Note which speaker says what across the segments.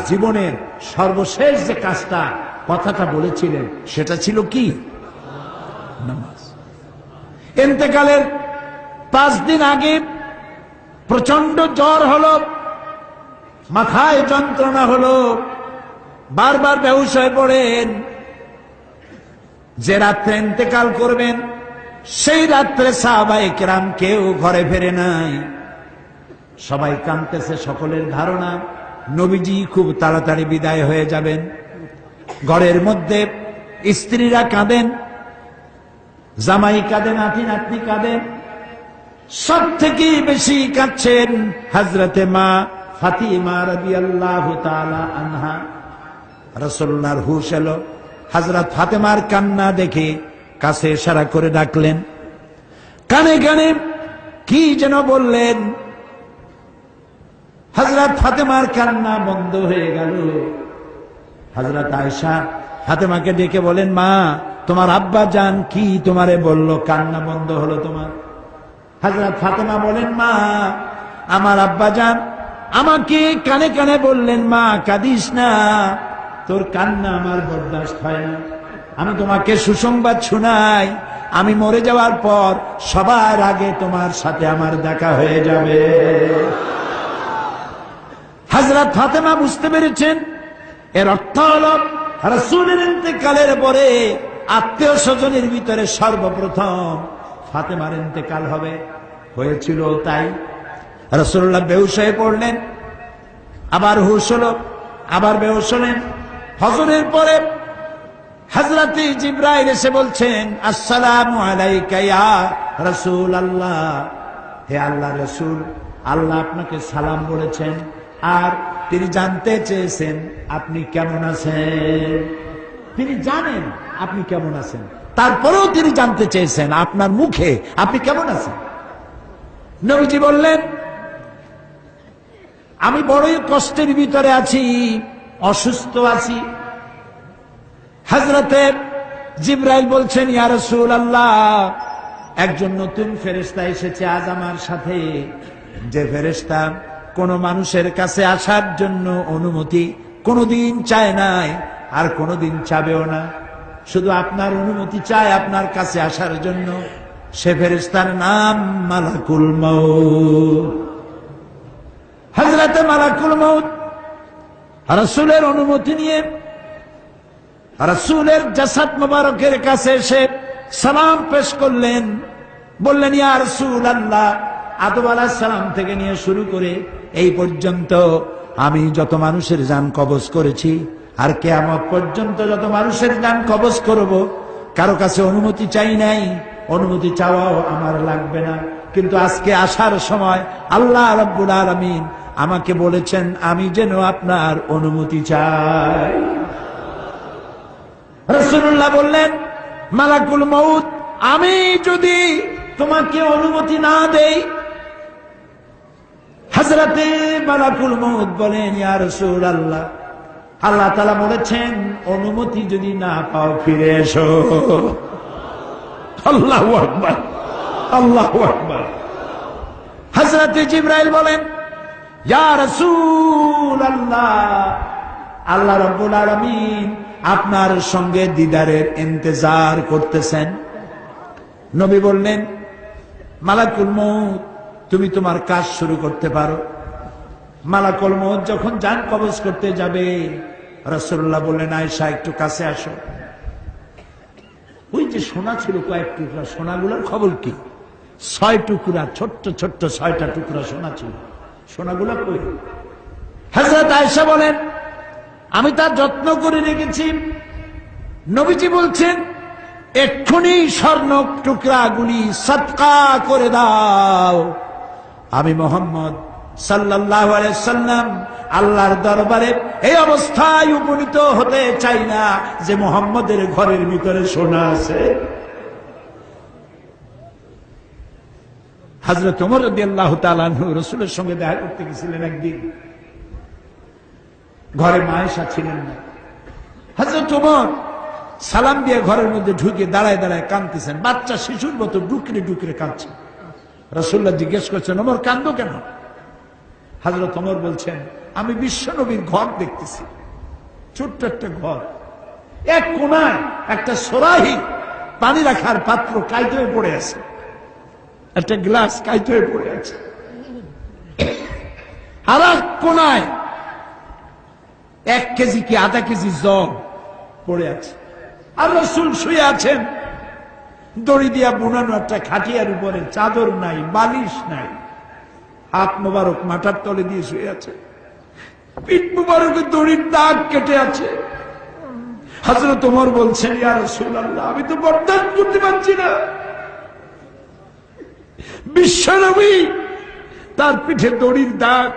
Speaker 1: জীবনের সর্বশেষ যে কাজটা কথাটা বলেছিলেন সেটা ছিল কি? নামাজ। ইন্তেকালের 5 দিন আগে প্রচন্ড জ্বর হলো, মাথায় যন্ত্রণা হলো, বারবার বেহুশ হয়ে পড়েন। যে রাত্রে ইন্তেকাল করবেন সেই রাত্রে সাহাবায়ে কেরাম কেউ ঘরে ফেরে নাই, সবাই কাঁদতেছে। সকলের ধারণা নবীজি খুব তাড়াতাড়ি বিদায় হয়ে যাবেন। ঘরের মধ্যে স্ত্রীরা কাঁদেন, জামাই কাঁদেন, নাতি নাতনি কাঁদেন। সব থেকে বেশি কাঁদছেন হযরতে মা ফাতিমা রাদিয়াল্লাহু তাআলা আনহা। রাসূলুল্লাহর হুশ এলো, হযরত ফাতেমার কান্না দেখে কাছে ইশারা করে ডাকলেন, কানে কানে কি যেন বললেন। হযরত ফাতেমার কান্না বন্ধ হয়ে গেল। হযরত আয়েশা ফাতেমাকে ডেকে বলেন, মা তোমার আব্বা জান কি তোমারে বলল, কান্না বন্ধ হলো তোমার? হযরত ফাতেমা বলেন, মা আমার আব্বা জান আমাকে কানে কানে বললেন, মা কাঁদিস না, তোর কান্না আমার বরদাস্ত হয় না। আমি তোমাকে সুসংবাদ শোনাই, আমি মরে যাওয়ার পর সবার আগে তোমার সাথে আমার দেখা হয়ে যাবে। হযরত ফাতেমা বুঝতে পেরেছেন এর অর্থ হলো রাসূলের ইন্তেকালের পরে আত্মীয় স্বজনের ভিতরে সর্বপ্রথম ফাতেমার ইন্তেকাল হবে। হয়েছিল তাই। রাসূলুল্লাহ বেহুশ হয়ে পড়লেন, আবার হুশ হলো, আবার বেহুশ হলেন। হজরের পরে হযরতে জিবরাইল এসে বলছেন, আসসালামু আলাইকা ইয়া রাসূলুল্লাহ, হে আল্লাহর রাসূল, আল্লাহ আপনাকে সালাম বলেছেন আর তিনি জানতে চেয়েছেন আপনি কেমন আছেন। তিনি জানেন আপনি কেমন আছেন, তারপরেও তিনি জানতে চেয়েছেন আপনার মুখে আপনি কেমন আছেন। নবীজি বললেন, আমি বড়ই কষ্টের ভিতরে আছি, অসুস্থ আছি। হযরতে জিবরাইল বলছেন, ইয়া রাসূলুল্লাহ, একজন নতুন ফেরেশতা এসেছে আজ আমার সাথে, যে ফেরেশতা কোন মানুষের কাছে আসার জন্য অনুমতি কোনদিন চায় নাই আর কোনদিন চাবেও না, শুধু আপনার অনুমতি চায় আপনার কাছে আসার জন্য। সে ফেরেশতার নাম মালাকুল মউত। হযরতে মালাকুল মউত রাসূলের অনুমতি নিয়ে রাসূলের জাসাদ মুবারকের কাছে এসে সালাম পেশ করলেন। বললেন, ইয়া রাসূলুল্লাহ, আদম আলাইহিস সালাম থেকে নিয়ে শুরু করে এই পর্যন্ত আমি যত মানুষের জান কবজ করেছি আর কিয়ামত পর্যন্ত যত মানুষের জান কবজ করব, কারো কাছে অনুমতি চাই নাই, অনুমতি চাওয়াও আমার লাগবে না। কিন্তু আজকে আসার সময় আল্লাহ রাব্বুল আলামিন আমাকে বলেছেন আমি যেন আপনার অনুমতি চাই। রাসূলুল্লাহ বললেন, মালাকুল মউত, আমি যদি তোমাকে অনুমতি না দেই? হযরতে মালাকুল মউত বলেন, ইয়া রাসূলুল্লাহ, আল্লাহ তাআলা বলেছেন অনুমতি যদি না পাও ফিরে এসো। আল্লাহু আকবার, আল্লাহু আকবার। হযরতে জিবরাইল বলেন, ইয়া রাসূলুল্লাহ, আল্লাহ রাব্বুল আলামিন আপনার সঙ্গে দিদারের ইন্তজার করতেছেন। নবী বললেন, মালাকুল মউত, তুমি তোমার কাজ শুরু করতে পারো। মালাকুল মউত যখন জান কবজ করতে যাবে, রাসূলুল্লাহ বললেন, আয়েশা একটু কাছে আসো। ওই যে সোনা ছিল কয়েক টুকরা, সোনাগুলোর খবর কি? 6 টুকরা, ছোট্ট ছোট্ট 6টা টুকরা সোনা ছিল, সোনাগুলো কই? হযরত আয়েশা বলেন, আমি তার যত্ন করে রেখেছি। নবীজি বলছেন, এক্ষুনি স্বর্ণ টুকরাগুলি সদকা করে দাও। আমি মুহাম্মদ সাল্লাল্লাহু আলাইহি সাল্লাম আল্লাহর দরবারে এই অবস্থায় উপনীত হতে চাই না যে মুহাম্মদের ঘরের ভিতরে সোনা আছে। হযরত ওমর রাদিয়াল্লাহু তাআলা আনহু রাসূলের সঙ্গে দেখা করতে গেছিলেন একদিন। ঘরে মা আয়েশা ছিলেন না। হযরত ওমর সালাম দিয়ে ঘরের মধ্যে ঢুকে দাঁড়ায় দাঁড়ায় কাঁদতেছেন, বাচ্চা শিশুর মতো ডুকরে ডুকরে কাঁদছে। রাসূলুল্লাহ জিজ্ঞেস করছেন, ওমর কাঁদো কেন? হযরত ওমর বলছেন, আমি বিশ্ব নবীর ঘর দেখতেছি, ছোট্ট একটা ঘর, এক কোনায় একটা সরাহি পানি রাখার পাত্র কাইতে হয়ে পড়ে আছে, একটা গ্লাস কাইতে হয়ে পড়ে আছে, আর এক কোনায় 1 কেজি কি আধা কেজি জল পড়ে আছে, আর রাসূল শুয়ে আছেন দড়ি দিয়া বুনানো একটা খাটিয়ার উপরে, চাদর নাই, বালিশ নাই, হাত মোবারক মাথার তলে দিয়ে শুয়ে আছে, পিঠ মোবারকে দড়ির দাগ কেটে আছে। হযরত ওমর বলছেন, ইয়া রাসূলুল্লাহ, আমি তো বরদাস্ত করতে পারছি না, বিশ্বনবী তার পিঠে দড়ির দাগ,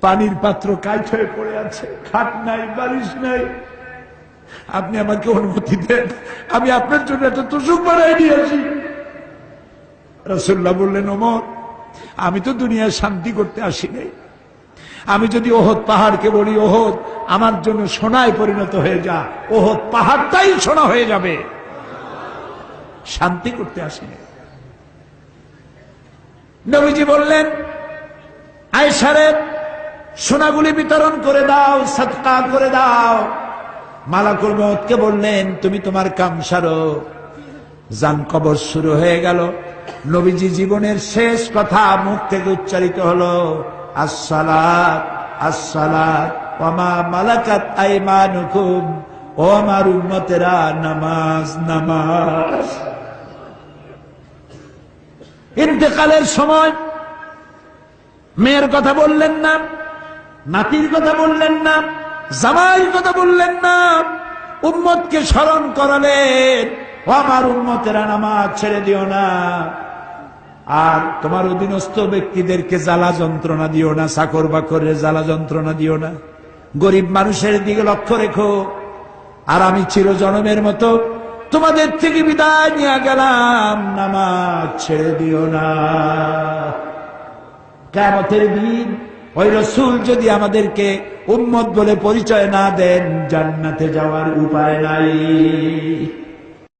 Speaker 1: পানির পাত্র কাইট হয়ে পড়ে আছে, খাট নাই, বালিশ নাই, আপনি আমাকে অনুমতি দেন, আমি আপনার জন্য একটা তোষক বানাই নিয়ে আসি। রাসূলুল্লাহ বললেন, ওমর, আমি তো দুনিয়ায় শান্তি করতে আসি নাই, আমি যদি ওহদ পাহাড়কে বলি ওহদ আমার জন্য সোনায় পরিণত হয়ে যা, ওহদ পাহাড়টাই সোনা হয়ে যাবে, শান্তি করতে আসি নাই। নবীজি বললেন, আয়েশারে সোনাগুলি বিতরণ করে দাও, সাদকা করে দাও। মালাকুল মউতকে বললেন, তুমি তোমার কাম সারো। জান কবজ শুরু হয়ে গেল। নবীজি জীবনের শেষ কথা মুখ থেকে উচ্চারিত হলো, আসসালাত আসসালাত ওয়া মা মালাকাত আইমানুকুম, ও আমার উম্মতেরা, নামাজ নামাজ। ইন্তেকালের সময় মেয়ের কথা বললেন না, নাতির কথা বললেন না, জামাইয়ের কথা বললেন না, উম্মতকে স্মরণ করালেন, ও আমার উম্মতেরা, নামাজ ছেড়ে দিও না, আর তোমার অধীনস্থ ব্যক্তিদেরকে জ্বালা যন্ত্রণা দিও না, চাকর বাকরের জ্বালা যন্ত্রণা দিও না, গরিব মানুষের দিকে লক্ষ্য রেখো। আর আমি চিরজনমের মতো তোমাদের থেকে বিদায় নিয়ে গেলাম, নামাজ ছেড়ে দিও না। কিয়ামতের দিন ওই রাসূল যদি আমাদেরকে উম্মত বলে পরিচয় না দেন, জান্নাতে যাওয়ার উপায় নাই।